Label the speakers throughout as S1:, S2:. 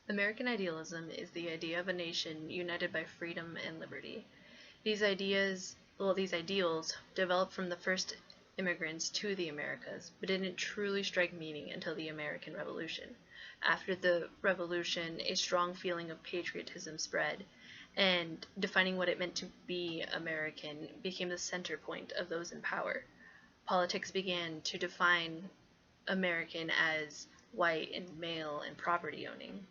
S1: American idealism is the idea of a nation united by freedom and liberty. These ideals developed from the first immigrants to the Americas, but didn't truly strike meaning until the American Revolution. After the Revolution, a strong feeling of patriotism spread, and defining what it meant to be American became the center point of those in power. Politics began to define American as white and male and property owning.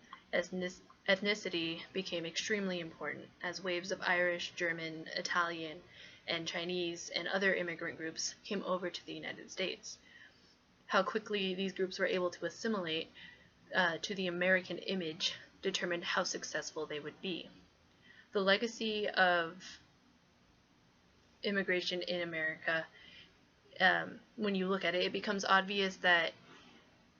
S1: Ethnicity became extremely important as waves of Irish, German, Italian, and Chinese and other immigrant groups came over to the United States. How quickly these groups were able to assimilate to the American image determined how successful they would be. The legacy of immigration in America, when you look at it, it becomes obvious that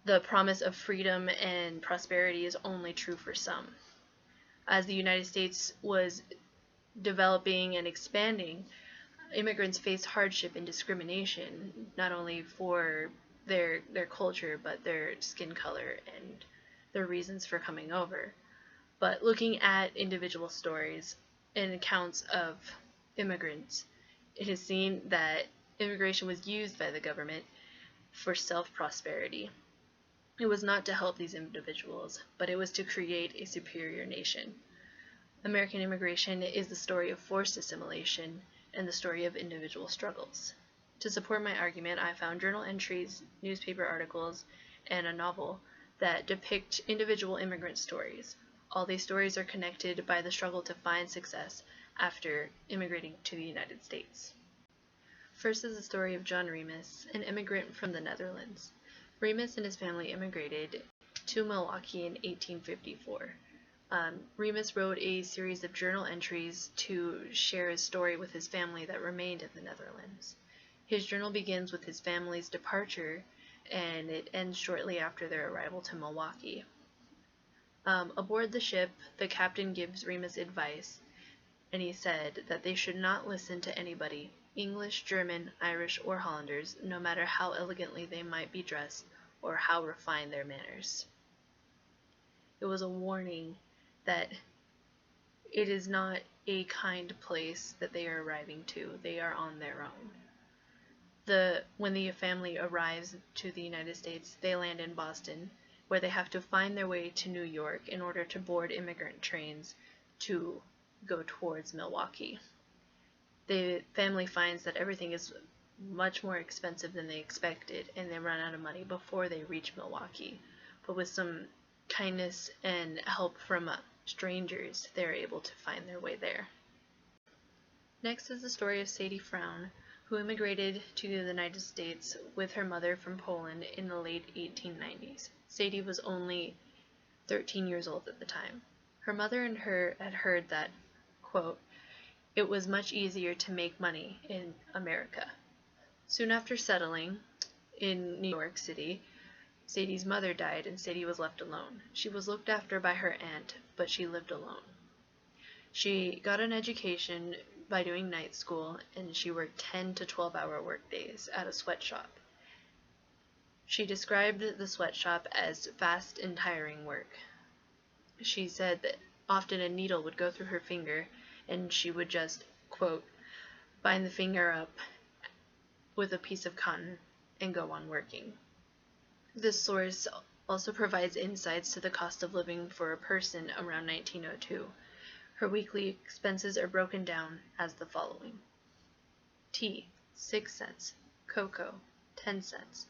S1: the promise of freedom and prosperity is only true for some. As the United States was developing and expanding, immigrants faced hardship and discrimination, not only for their culture, but their skin color and their reasons for coming over. But looking at individual stories and accounts of immigrants, it is seen that immigration was used by the government for self-prosperity. It was not to help these individuals, but it was to create a superior nation. American immigration is the story of forced assimilation and the story of individual struggles. To support my argument, I found journal entries, newspaper articles, and a novel that depict individual immigrant stories. All these stories are connected by the struggle to find success after immigrating to the United States. First is the story of John Remus, an immigrant from the Netherlands. Remus and his family immigrated to Milwaukee in 1854. Remus wrote a series of journal entries to share his story with his family that remained in the Netherlands. His journal begins with his family's departure, and it ends shortly after their arrival to Milwaukee. Aboard the ship, the captain gives Remus advice, and he said that they should not listen to anybody, English, German, Irish, or Hollanders, no matter how elegantly they might be dressed or how refined their manners. It was a warning that it is not a kind place that they are arriving to. They are on their own. When the family arrives to the United States, they land in Boston, where they have to find their way to New York in order to board immigrant trains to go towards Milwaukee. The family finds that everything is much more expensive than they expected, and they run out of money before they reach Milwaukee. But with some kindness and help from strangers, they're able to find their way there. Next is the story of Sadie Frown, who immigrated to the United States with her mother from Poland in the late 1890s. Sadie was only 13 years old at the time. Her mother and her had heard that, quote, it was much easier to make money in America. Soon after settling in New York City, Sadie's mother died and Sadie was left alone. She was looked after by her aunt, but she lived alone. She got an education by doing night school, and she worked 10 to 12-hour workdays at a sweatshop. She described the sweatshop as fast and tiring work. She said that often a needle would go through her finger, and she would just, quote, bind the finger up with a piece of cotton and go on working. This source also provides insights to the cost of living for a person around 1902. Her weekly expenses are broken down as the following. Tea, 6 cents. Cocoa, 10 cents.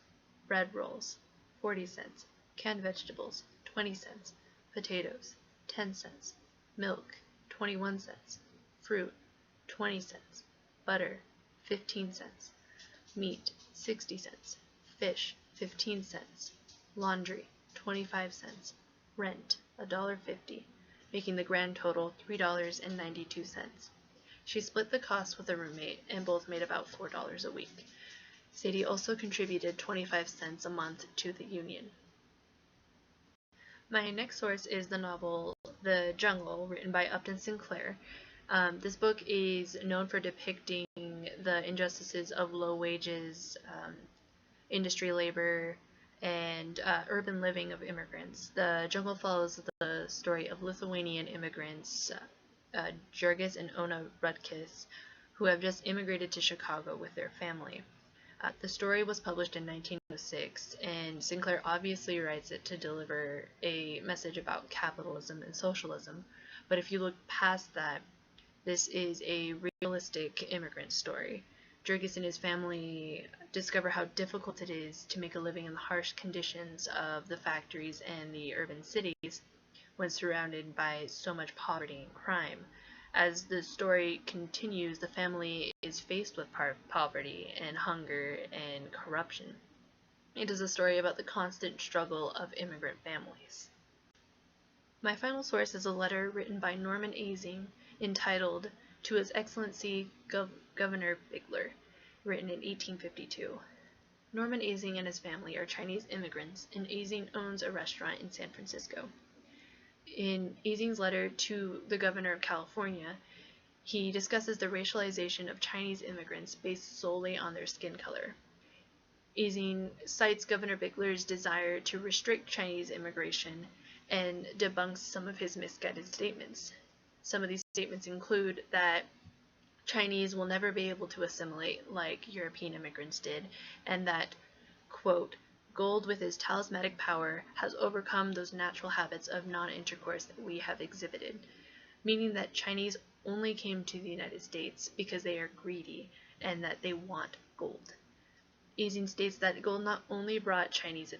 S1: Bread rolls, 40 cents. Canned vegetables, 20 cents. Potatoes, 10 cents. Milk, 21 cents. Fruit, 20 cents. Butter, 15 cents. Meat, 60 cents. Fish, 15 cents. Laundry, 25 cents. Rent, $1.50, making the grand total $3.92. She split the cost with a roommate, and both made about $4 a week. Sadie also contributed 25 cents a month to the union. My next source is the novel The Jungle, written by Upton Sinclair. This book is known for depicting the injustices of low wages, industry labor, and urban living of immigrants. The Jungle follows the story of Lithuanian immigrants Jurgis and Ona Rudkis, who have just immigrated to Chicago with their family. The story was published in 1906, and Sinclair obviously writes it to deliver a message about capitalism and socialism. But if you look past that, this is a realistic immigrant story. Jurgis and his family discover how difficult it is to make a living in the harsh conditions of the factories and the urban cities when surrounded by so much poverty and crime. As the story continues, the family is faced with poverty and hunger and corruption. It is a story about the constant struggle of immigrant families. My final source is a letter written by Norman Aising entitled To His Excellency Governor Bigler, written in 1852. Norman Aising and his family are Chinese immigrants, and Aising owns a restaurant in San Francisco. In Aising's letter to the governor of California, he discusses the racialization of Chinese immigrants based solely on their skin color. Aising cites Governor Bigler's desire to restrict Chinese immigration and debunks some of his misguided statements. Some of these statements include that Chinese will never be able to assimilate like European immigrants did, and that, quote, gold with his talismanic power has overcome those natural habits of non-intercourse that we have exhibited, meaning that Chinese only came to the United States because they are greedy and that they want gold. Aising states that gold not only brought Chinese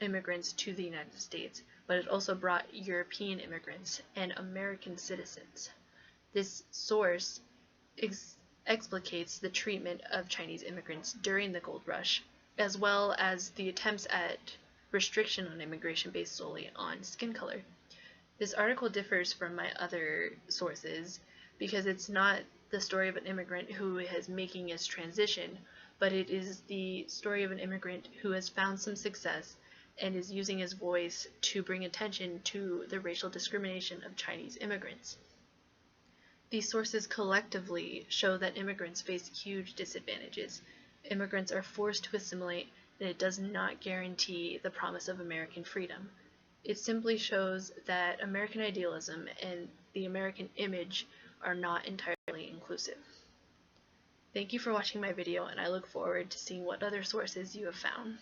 S1: immigrants to the United States, but it also brought European immigrants and American citizens. This source explicates the treatment of Chinese immigrants during the gold rush, as well as the attempts at restriction on immigration based solely on skin color. This article differs from my other sources because it's not the story of an immigrant who is making his transition, but it is the story of an immigrant who has found some success and is using his voice to bring attention to the racial discrimination of Chinese immigrants. These sources collectively show that immigrants face huge disadvantages. Immigrants are forced to assimilate, and it does not guarantee the promise of American freedom. It simply shows that American idealism and the American image are not entirely inclusive. Thank you for watching my video, and I look forward to seeing what other sources you have found.